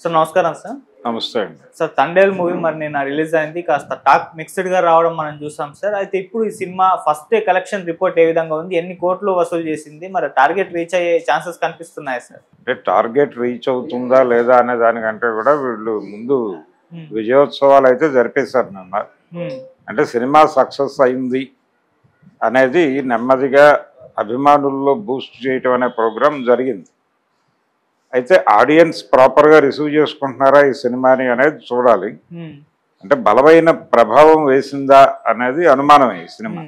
Sir నమస్కారం sir. నమస్తే అండి. సార్ తండేల్ మూవీ మరి నిన్న రిలీజ్ అయింది, కాస్త టాక్ మిక్స్డ్ గా రావడం మనం చూసాం సార్. అయితే ఇప్పుడు ఈ cinema first day collection report ఏ విధంగా ఉంది, ఎన్ని కోట్లు వసూలు చేసింది, మరి టార్గెట్ రీచ్ అయ్యే ఛాన్సెస్ కనిపిస్తున్నాయి సార్? అంటే టార్గెట్ రీచ్ అవుతుందా లేదా అనే దానికంటే కూడా వీళ్ళు ముందు విజయోత్సవాలు అయితే జరిపేశారు నిన్న. అంటే సినిమా సక్సెస్ అయింది అనేది నెమ్మదిగా అభిమానుల్లో బూస్ట్ చేయటం అనే ప్రోగ్రాం జరిగింది. అయితే ఆడియన్స్ ప్రాపర్గా రిసీవ్ చేసుకుంటున్నారా ఈ సినిమాని అనేది చూడాలి. అంటే బలమైన ప్రభావం వేసిందా అనేది అనుమానమే ఈ సినిమా.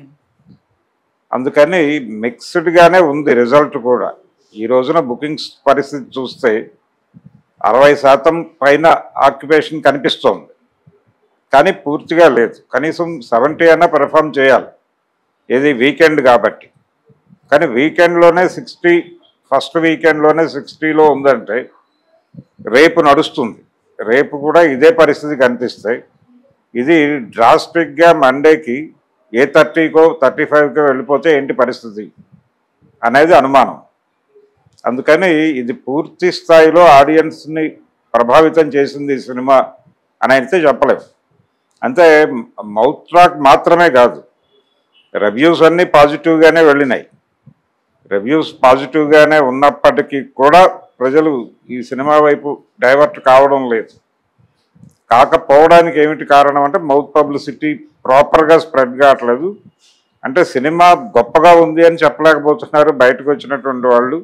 అందుకని మిక్స్డ్గానే ఉంది రిజల్ట్ కూడా. ఈ రోజున బుకింగ్స్ పరిస్థితి చూస్తే 60% పైన ఆక్యుపేషన్ కనిపిస్తోంది, కానీ పూర్తిగా లేదు. కనీసం 70 అన్నా పెర్ఫామ్ చేయాలి, ఇది వీకెండ్ కాబట్టి. కానీ వీకెండ్లోనే 60, ఫస్ట్ వీకెండ్లోనే 60లో ఉందంటే రేపు నడుస్తుంది. రేపు కూడా ఇదే పరిస్థితి కనిపిస్తాయి. ఇది డ్రాస్టిక్గా మండేకి ఏ 30కో 35కో వెళ్ళిపోతే ఏంటి పరిస్థితి అనేది అనుమానం. అందుకని ఇది పూర్తి స్థాయిలో ఆడియన్స్ని ప్రభావితం చేసింది ఈ సినిమా అని అయితే చెప్పలేము. అంటే మౌత్ టాక్ మాత్రమే కాదు, రివ్యూస్ అన్నీ పాజిటివ్గానే వెళ్ళినాయి. రివ్యూస్ పాజిటివ్గానే ఉన్నప్పటికీ కూడా ప్రజలు ఈ సినిమా వైపు డైవర్ట్ కావడం లేదు. కాకపోవడానికి ఏమిటి కారణం అంటే మౌత్ పబ్లిసిటీ ప్రాపర్గా స్ప్రెడ్ కావట్లేదు. అంటే సినిమా గొప్పగా ఉంది అని చెప్పలేకపోతున్నారు బయటకు వచ్చినటువంటి వాళ్ళు.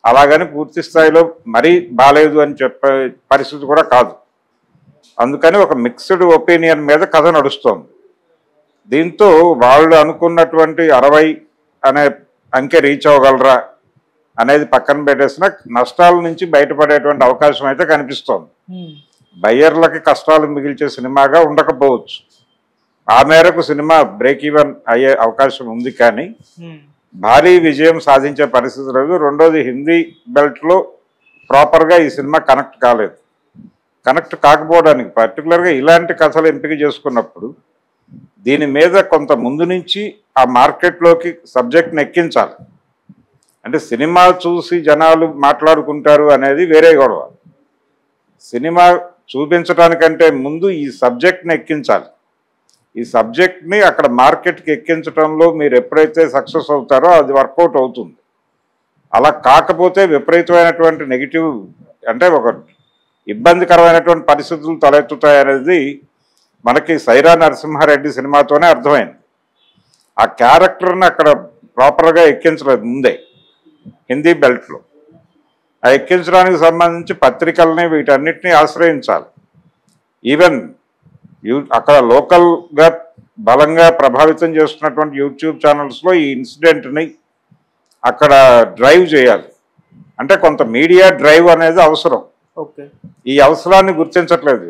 అలాగని పూర్తి స్థాయిలో మరీ బాలేదు అని చెప్పే పరిస్థితి కూడా కాదు. అందుకని ఒక మిక్స్డ్ ఒపీనియన్ మీద కథ నడుస్తోంది. దీంతో వాళ్ళు అనుకున్నటువంటి 60 అనే అంకె రీచ్ అవ్వగలరా అనేది పక్కన పెట్టేసిన నష్టాల నుంచి బయటపడేటువంటి అవకాశం అయితే కనిపిస్తోంది. బయ్యర్లకి కష్టాలు మిగిల్చే సినిమాగా ఉండకపోవచ్చు, ఆ మేరకు సినిమా బ్రేక్ ఈవెన్ అయ్యే అవకాశం ఉంది, కానీ భారీ విజయం సాధించే పరిస్థితి లేదు. రెండోది, హిందీ బెల్ట్లో ప్రాపర్గా ఈ సినిమా కనెక్ట్ కాలేదు. కనెక్ట్ కాకపోవడానికి పర్టికులర్గా ఇలాంటి కథలు ఎంపిక చేసుకున్నప్పుడు దీని మీద కొంత ముందు నుంచి ఆ మార్కెట్లోకి సబ్జెక్ట్ని ఎక్కించాలి. అంటే సినిమా చూసి జనాలు మాట్లాడుకుంటారు అనేది వేరే గొడవ. సినిమా చూపించడానికంటే ముందు ఈ సబ్జెక్ట్ని ఎక్కించాలి. ఈ సబ్జెక్ట్ని అక్కడ మార్కెట్కి ఎక్కించడంలో మీరు ఎప్పుడైతే సక్సెస్ అవుతారో అది వర్కౌట్ అవుతుంది. అలా కాకపోతే విపరీతమైనటువంటి నెగిటివ్, అంటే ఒక ఇబ్బందికరమైనటువంటి పరిస్థితులు తలెత్తుతాయనేది మనకి సైరా నరసింహారెడ్డి సినిమాతోనే అర్థమైంది. ఆ క్యారెక్టర్ని అక్కడ ప్రాపర్గా ఎక్కించలేదు ముందే హిందీ బెల్ట్లో. ఆ ఎక్కించడానికి సంబంధించి పత్రికల్ని వీటన్నిటినీ ఆశ్రయించాలి. ఈవెన్ అక్కడ లోకల్గా బలంగా ప్రభావితం చేస్తున్నటువంటి యూట్యూబ్ ఛానల్స్లో ఈ ఇన్సిడెంట్ని అక్కడ డ్రైవ్ చేయాలి. అంటే కొంత మీడియా డ్రైవ్ అనేది అవసరం. ఈ అవసరాన్ని గుర్తించట్లేదు.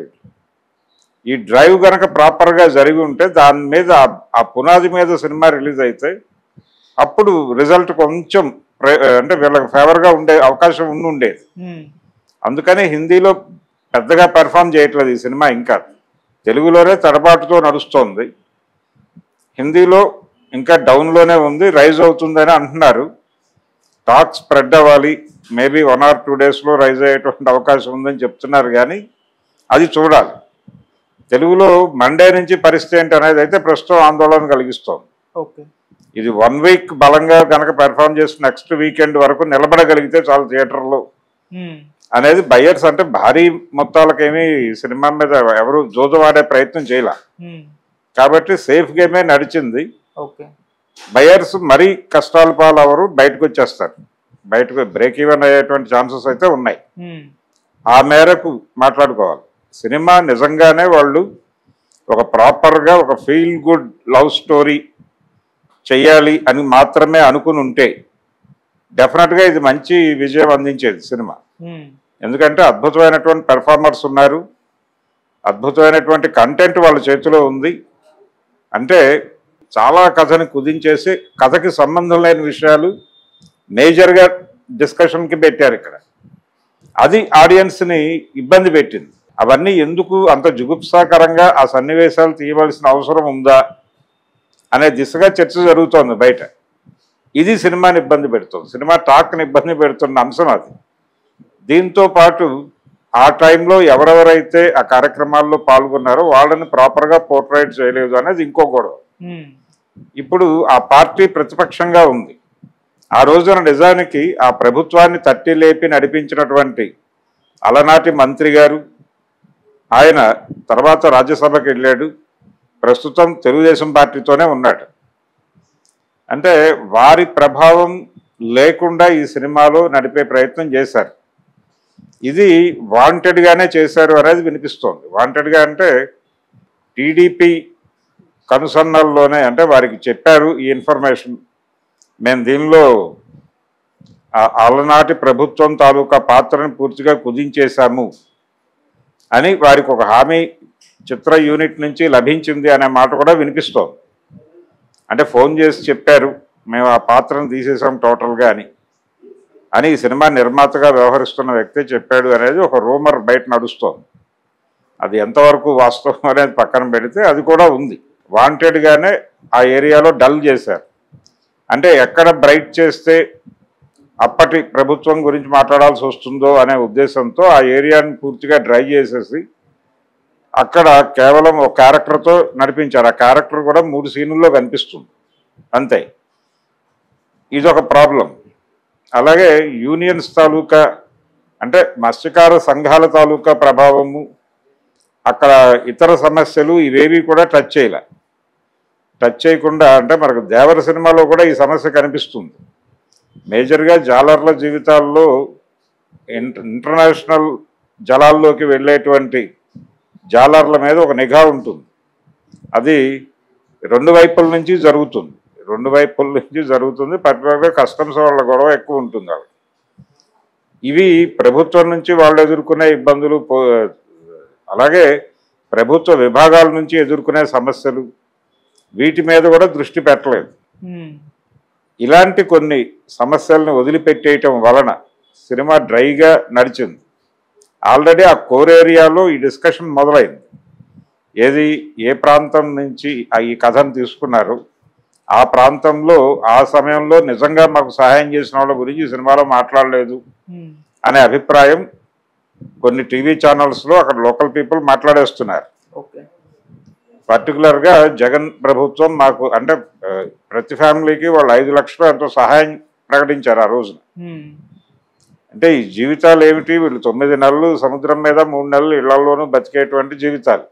ఈ డ్రైవ్ కనుక ప్రాపర్గా జరిగి ఉంటే దాని మీద ఆ పునాది మీద సినిమా రిలీజ్ అయితే అప్పుడు రిజల్ట్ కొంచెం అంటే వీళ్ళకి ఫేవర్గా ఉండే అవకాశం ఉండేది. అందుకని హిందీలో పెద్దగా పెర్ఫామ్ చేయట్లేదు ఈ సినిమా. ఇంకా తెలుగులోనే తడబాటుతో నడుస్తోంది, హిందీలో ఇంకా డౌన్లోనే ఉంది. రైజ్ అవుతుందని అంటున్నారు. టాక్ స్ప్రెడ్ అవ్వాలి, మేబీ 1 or 2 డేస్లో రైజ్ అయ్యేటువంటి అవకాశం ఉందని చెప్తున్నారు, కానీ అది చూడాలి. తెలుగులో మండే నుంచి పరిస్థితి ఏంటి అనేది అయితే ప్రస్తుతం ఆందోళన కలిగిస్తోంది. ఇది 1 వీక్ బలంగా కనుక పెర్ఫామ్ చేసి నెక్స్ట్ వీకెండ్ వరకు నిలబడగలిగితే చాలు థియేటర్లో అనేది బయ్యర్స్. అంటే భారీ మొత్తాలకేమీ సినిమా మీద ఎవరు జోజవాడే ప్రయత్నం చేయలే, కాబట్టి సేఫ్ గేమే నడిచింది. బయ్యర్స్ మరీ కష్టాల పాలు ఎవరు బయటకు వచ్చేస్తారు, బయటకు బ్రేక్ ఈవెన్ అయ్యేటువంటి ఛాన్సెస్ అయితే ఉన్నాయి. ఆ మేరకు మాట్లాడుకోవాలి. సినిమా నిజంగానే వాళ్ళు ఒక ప్రాపర్గా ఒక ఫీల్ గుడ్ లవ్ స్టోరీ చెయ్యాలి అని మాత్రమే అనుకుని ఉంటే డెఫినెట్గా ఇది మంచి విజయం అందించేది సినిమా. ఎందుకంటే అద్భుతమైనటువంటి పెర్ఫార్మర్స్ ఉన్నారు, అద్భుతమైనటువంటి కంటెంట్ వాళ్ళ చేతిలో ఉంది. అంటే చాలా కథని కుదించేసి కథకి సంబంధం లేని విషయాలు మేజర్గా డిస్కషన్కి పెట్టారు ఇక్కడ. అది ఆడియన్స్ని ఇబ్బంది పెట్టింది. అవన్నీ ఎందుకు అంత జుగుప్సాకరంగా ఆ సన్నివేశాలు తీయవలసిన అవసరం ఉందా అనే దిశగా చర్చ జరుగుతోంది బయట. ఇది సినిమాని ఇబ్బంది పెడుతుంది, సినిమా టాక్ని ఇబ్బంది పెడుతున్న అంశం అది. దీంతో పాటు ఆ టైంలో ఎవరెవరైతే ఆ కార్యక్రమాల్లో పాల్గొన్నారో వాళ్ళని ప్రాపర్గా పోర్ట్రైట్ చేయలేదు అనేది ఇంకో గొడవ. ఇప్పుడు ఆ పార్టీ ప్రతిపక్షంగా ఉంది. ఆ రోజున నిజానికి ఆ ప్రభుత్వాన్ని తట్టి లేపి నడిపించినటువంటి అలనాటి మంత్రి గారు, ఆయన తర్వాత రాజ్యసభకి వెళ్ళాడు, ప్రస్తుతం తెలుగుదేశం పార్టీతోనే ఉన్నాడు. అంటే వారి ప్రభావం లేకుండా ఈ సినిమాలో నడిపే ప్రయత్నం చేశారు. ఇది వాంటెడ్గానే చేశారు అనేది వినిపిస్తోంది. వాంటెడ్గా అంటే టీడీపీ కనుసన్నల్లోనే, అంటే వారికి చెప్పారు ఈ ఇన్ఫర్మేషన్, మేము దీనిలో అలనాటి ప్రభుత్వం తాలూకా పాత్రను పూర్తిగా కుదించేశాము అని వారికి ఒక హామీ చిత్ర యూనిట్ నుంచి లభించింది అనే మాట కూడా వినిపిస్తోంది. అంటే ఫోన్ చేసి చెప్పారు, మేము ఆ పాత్రను తీసేసాం టోటల్గా అని ఈ సినిమా నిర్మాతగా వ్యవహరిస్తున్న వ్యక్తి చెప్పాడు అనేది ఒక రూమర్ బయట నడుస్తోంది. అది ఎంతవరకు వాస్తవం అనేది పక్కన పెడితే అది కూడా ఉంది. వాంటెడ్గానే ఆ ఏరియాలో డల్ చేశారు. అంటే ఎక్కడ బ్రైట్ చేస్తే అప్పటి ప్రభుత్వం గురించి మాట్లాడాల్సి వస్తుందో అనే ఉద్దేశంతో ఆ ఏరియాని పూర్తిగా డ్రై చేసేసి అక్కడ కేవలం ఒక క్యారెక్టర్తో నడిపించారు. ఆ క్యారెక్టర్ కూడా 3 సీనుల్లో కనిపిస్తుంది అంతే. ఇదొక ప్రాబ్లం. అలాగే యూనియన్స్ తాలూకా, అంటే మత్స్యకార సంఘాల తాలూకా ప్రభావము, అక్కడ ఇతర సమస్యలు ఇవేవి కూడా టచ్ చేయకుండా, అంటే మనకు దేవర సినిమాలో కూడా ఈ సమస్య కనిపిస్తుంది. మేజర్గా జాలర్ల జీవితాల్లో ఇంటర్నేషనల్ జలాల్లోకి వెళ్ళేటువంటి జాలర్ల మీద ఒక నిఘా ఉంటుంది. అది 2 వైపుల నుంచి జరుగుతుంది. పర్టికులర్గా కస్టమ్స్ వాళ్ళ గొడవ ఎక్కువ ఉంటుంది. ఇవి ప్రభుత్వం నుంచి వాళ్ళు ఎదుర్కొనే ఇబ్బందులు, అలాగే ప్రభుత్వ విభాగాల నుంచి ఎదుర్కొనే సమస్యలు, వీటి మీద కూడా దృష్టి పెట్టలేదు. ఇలాంటి కొన్ని సమస్యలను వదిలిపెట్టేయటం వలన సినిమా డ్రైగా నడిచింది. ఆల్రెడీ ఆ కోర్ ఏరియాలో ఈ డిస్కషన్ మొదలైంది. ఏ ప్రాంతం నుంచి ఈ కథను తీసుకున్నారు, ఆ ప్రాంతంలో ఆ సమయంలో నిజంగా మాకు సహాయం చేసిన వాళ్ళ గురించి ఈ సినిమాలో మాట్లాడలేదు అనే అభిప్రాయం కొన్ని టీవీ ఛానల్స్లో అక్కడ లోకల్ పీపుల్ మాట్లాడేస్తున్నారు. పర్టికులర్గా జగన్ ప్రభుత్వం మాకు, అంటే ప్రతి ఫ్యామిలీకి వాళ్ళు 5 లక్షలు ఎంతో సహాయం ప్రకటించారు ఆ రోజున. అంటే ఈ జీవితాలు ఏమిటి, వీళ్ళు 9 నెలలు సముద్రం మీద 3 నెలలు ఇళ్లలోనూ బతికేటువంటి జీవితాలు.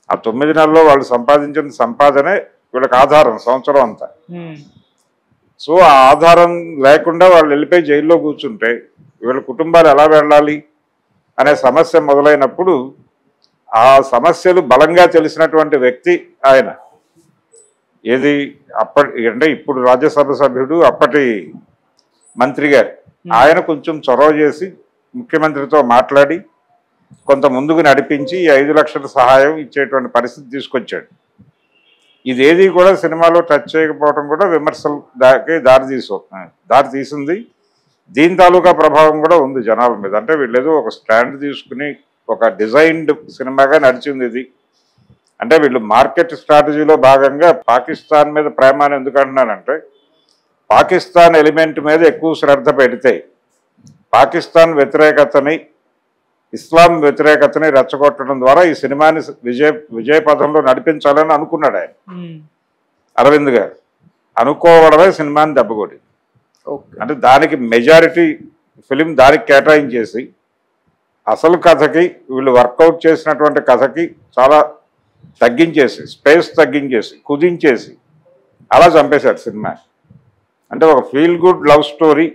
ఆ 9 నెలల్లో వాళ్ళు సంపాదించిన సంపాదనే వీళ్ళకి ఆధారం సంవత్సరం అంతా. సో ఆ ఆధారం లేకుండా వాళ్ళు వెళ్ళిపోయి జైల్లో కూర్చుంటే వీళ్ళ కుటుంబాలు ఎలా వెళ్ళాలి అనే సమస్య మొదలైనప్పుడు ఆ సమస్యలు బలంగా తెలిసినటువంటి వ్యక్తి ఆయన. అంటే ఇప్పుడు రాజ్యసభ సభ్యుడు, అప్పటి మంత్రి గారు, ఆయన కొంచెం చొరవ చేసి ముఖ్యమంత్రితో మాట్లాడి కొంత ముందుకు నడిపించి 5 లక్షల సహాయం ఇచ్చేటువంటి పరిస్థితి తీసుకొచ్చాడు. ఇదేది కూడా సినిమాలో టచ్ చేయకపోవడం కూడా విమర్శలు దారి తీసింది. దీని తాలూకా ప్రభావం కూడా ఉంది జనాల మీద. అంటే వీళ్ళేదో ఒక స్టాండ్ తీసుకుని ఒక డిజైన్డ్ సినిమాగా నడిచింది ఇది. అంటే వీళ్ళు మార్కెట్ స్ట్రాటజీలో భాగంగా పాకిస్తాన్ మీద ప్రేమ అని ఎందుకు అంటున్నానంటే, పాకిస్తాన్ ఎలిమెంట్ మీద ఎక్కువ శ్రద్ధ పెడితే పాకిస్తాన్ వ్యతిరేకతని, ఇస్లాం వ్యతిరేకతని రెచ్చగొట్టడం ద్వారా ఈ సినిమాని విజయ పథంలో నడిపించాలని అనుకున్నాడు ఆయన, అరవింద్ గారు. అనుకోవడమే సినిమాని దెబ్బకొట్టి, అంటే దానికి మెజారిటీ ఫిలిం దానికి కేటాయించేసి అసలు కథకి, వీళ్ళు వర్కౌట్ చేసినటువంటి కథకి చాలా తగ్గించేసి, స్పేస్ తగ్గించేసి, కుదించేసి అలా చంపేశారు సినిమా. అంటే ఒక ఫీల్ గుడ్ లవ్ స్టోరీ